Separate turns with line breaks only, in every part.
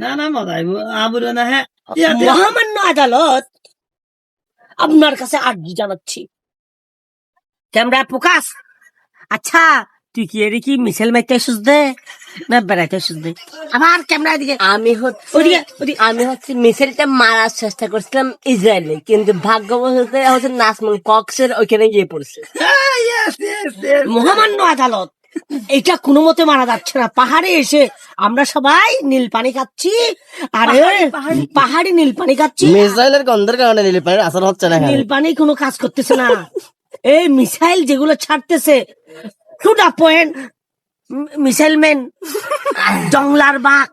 না না মজাই আবুরে না হ্যাঁ
মহামান্য আদালত আপনার কাছে আর্জি জানাচ্ছি। Camera focus. আচ্ছা তুই কি এর কি মিছিল মাইতে এসেছিস দে না বেড়াইতে এসেছিস দে? আমার ক্যামেরা দিকে
আমি হচ্ছে মিসাইলটা মারার চেষ্টা করছিলাম ইসরায়েলে, কিন্তু ভাগ্যবশত হচ্ছে নাজমুল কক্সের ওইখানে গিয়ে পড়ছে।
মহামান্য আদালত এটা কোনো মতে মারা যাচ্ছে না। পাহাড়ে এসে আমরা সবাই নীল পানি খাচ্ছি, আরে পাহাড়ি নীল পানি খাচ্ছি,
মিসাইলের গন্ধের কারণে নীল পানির আসর হচ্ছে না।
নীল পানি কোনো কাজ করতেছে না। এই মিসাইল যেগুলো ছাড়তেছে to the point, missile man, জংলার বাঘ,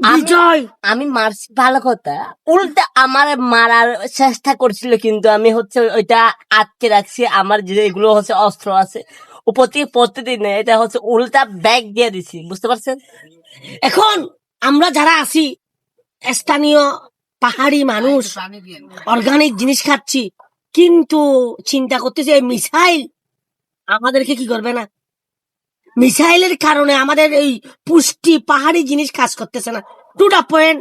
বিজয়।
আমি মারছি ভালো কথা, উল্টা আমার মারার চেষ্টা করছিল, কিন্তু আমি হচ্ছে ওইটা আটকে রাখছি। আমার যে এগুলো হচ্ছে অস্ত্র আছে উপর থেকে প্রতিদিন এটা হচ্ছে উল্টা ব্যাগ দিয়ে দিছি, বুঝতে পারছেন?
এখন আমরা যারা আছি স্থানীয় পাহাড়ি মানুষ অর্গানিক জিনিস খাচ্ছি, কিন্তু চিন্তা করতেছি এই মিসাইল আমাদেরকে কি করবে না? মিসাইলের কারণে আমাদের এই পুষ্টি পাহাড়ি জিনিস কাজ করতেছে না। টু দা পয়েন্ট,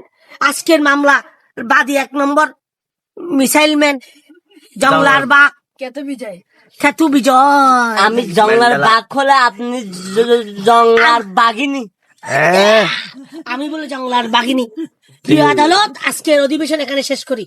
আজকের মামলা বাদী 1 নম্বর মিসাইল ম্যান, জংলার বাঘ, খেতু বিজয়।
আমি জংলার বাঘ হলে আপনি জংলার বাঘিনী।
আমি বলে জংলার বাঘিনী। প্রিয় আদালত, আজকের অধিবেশন এখানে শেষ করি।